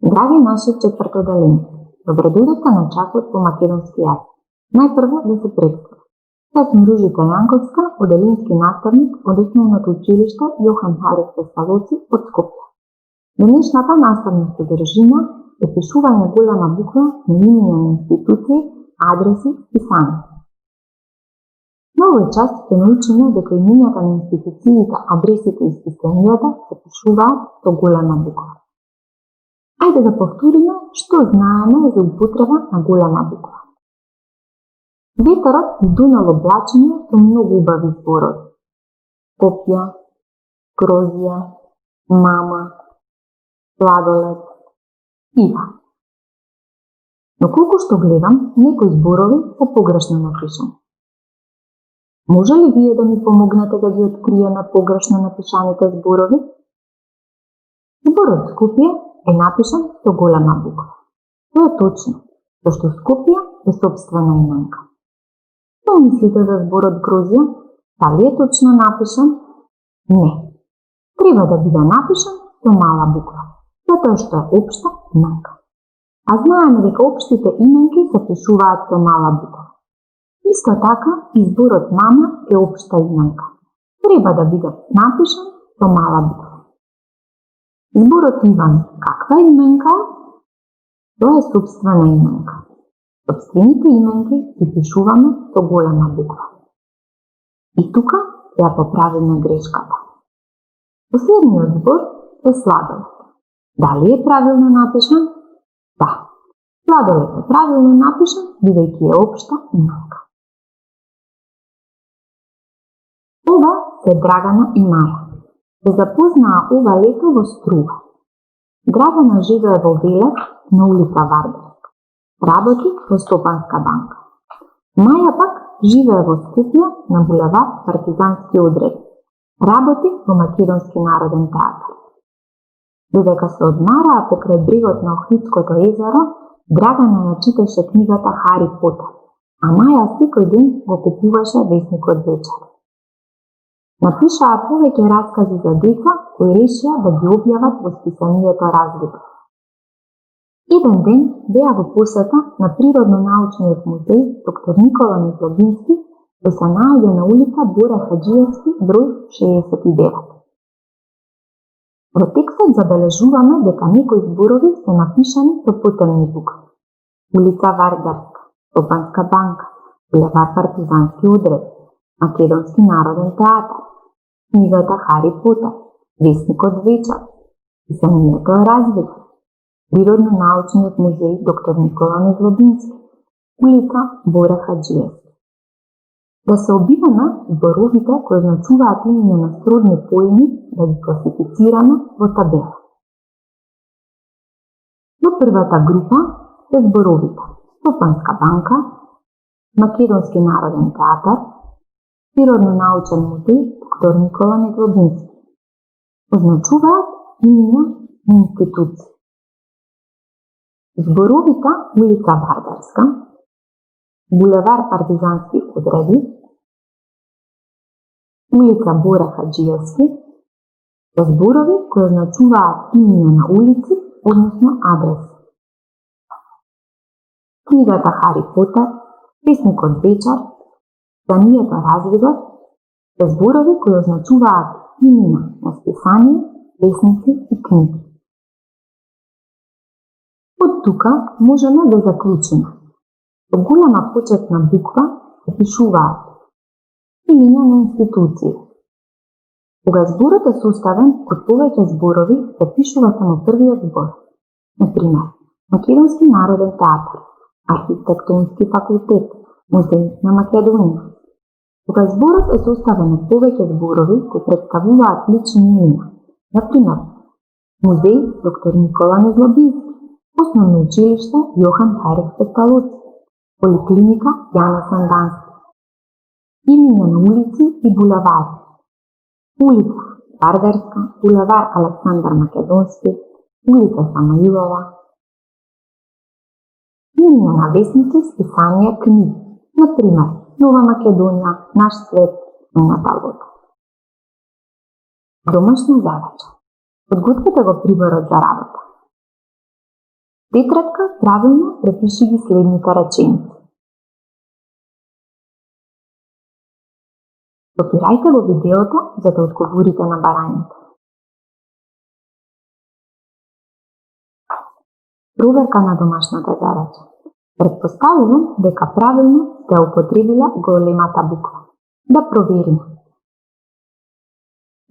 Драги наши четвртоделени, добредојдовте на часот по македонски јазик. Најпрво да се представам. Јас сум Ружица Јанковска, оделински наставник од Основното училиште Јохан Ҳарис Песталоци од Скопје. Денешната наставна содржина е пишување голема буква на имиња на институции, адреси и писања. На овој час ќе научиме дека имињата на институциите, адресите и списанијата се пишуваат со голема буква. Ајде да повториме што знаеме за употреба на голема буква. Ветерот издунал облачење со многу убави зборови. Скопје, Грозија, мама, сладолед, ива. Но колку што гледам, некои зборови се погрешно напишани. Може ли вие да ми помогнете да ги откриеме погрешно напишаните зборови? Зборот Скопје е напишан со голема буква. Тоа е точно, зашто Скопје е сопствена именка. Што мислите за зборот Грозија? Дали е точно напишан? Не. Треба да биде напишан со мала буква, затоа што е општа именка. А знаеме дека општите именки се пишуваат со мала буква. Исто така и зборот мама е општа именка. Треба да биде напишан со мала буква. Зборот Иван каква именка е? Тоа е сопствена именка. Сопствените именки ги пишуваме со голема буква. И тука ја поправиме грешката. Последниот збор е сладолед. Дали е правилно напишан? Да. Сладолед е правилно напишан, бидејќи е општа именка. Ова се Драгана и Маја. Се запознаа ова лето во Струва. Драгана живее во Велес на улица Вардарска. Работи во Стопанска банка. Маја пак живее во Скопје на булевар Партизански одред. Работи во Македонски народен театар. Додека се одмараа покрај брегот на Охридското езеро, Драгана ја читаше книгата Хари Потер, а Маја секој ден го купуваше весникот Вечер. Напишаа повеќе раскази за деца кои решија да ги објават во списанието Развиток. Еден ден беа во посета на Природно-научниот музеј доктор Никола Незлобински, кој се наоѓа на улица Боре Хаџиевски, број 69. Во текстот забележуваме дека некои зборови се напишани со потемни букви. Улица Вардарска, Стопанска банка, булевар Партизански одред, Македонски народен театар, книгата Хари Потер, весникот Вечер, писанието Развиток, Природно-научниот музеј доктор Никола Незлобински, улица Боре Хаџиевски. Да се обидеме зборовите кои означуваат имиња на сродни поими да ги класифицираме во табела. Во првата група се зборовите Стопанска банка, Македонски народен театар, Природно-научен музеј доктор Никола Незлобински. Означуваат имиња на институции. Зборовите улица Вардарска, булевар Партизански одреди, улица Боре Хаџиевски се зборови кои означуваат имиња на улици, односно адреси. Книгата Хари Потер, весникот Вечер, списанието Развиток се зборови кои означуваат имиња на списание, весници и книги. Од тука можеме да заклучиме. Со голема почетна буква се пишуваат имиња на институции. Кога зборот е составен од повеќе зборови, се пишува само првиот збор. Например, Македонски народен театар, Архитектонски факултет, Музеј на Македонија. Кога зборот е составен од повеќе зборови кои представуваат лични имиња, например, Музеј доктор Никола Незлобински, Основно училиште Јохан Ҳарис Песталоци, Поликлиника Јано Сандански, имиња на улици и булевари, улица Вардарска, булевар Александар Македонски, улица Самоилова, имиња на весници, списанија, книги, например, Нова Македонија, Наш свет, Мојата вода. Домашна задача. Подгответе го приборот за работа. Тетрадка правилно препиши ги следните реченици. Копирајте го видеото за да одговорите на барањето. Проверка на домашната задача. Претпоставувам дека правилно сте употребила големата буква. Да провериме.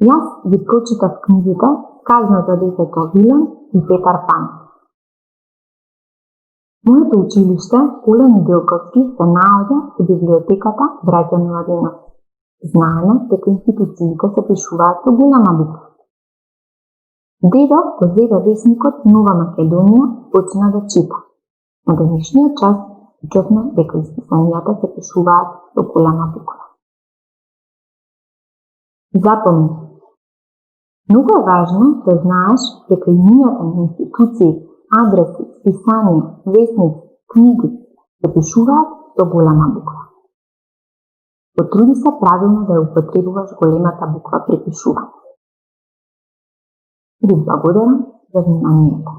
Јас ги прочитав книгите Казна за детето Вилен и Петар Пан. Моето училиште Олен Делковски се наоѓа во библиотеката Браќа Младенов. Знаеме дека институциите се пишуваат со голема буква. Дедо го зеде весникот Нова Македонија почна да чита. На денешниот час чувме дека исписанијата се пишуваат со голема буква. Запомни. Многу е важно да знаеш дека имињата на институции, адреси, списанија, весници, книги се пишуваат со голема буква. Потруди се правилно да ја употребуваш големата буква при пишување. Ви благодарам за вниманието.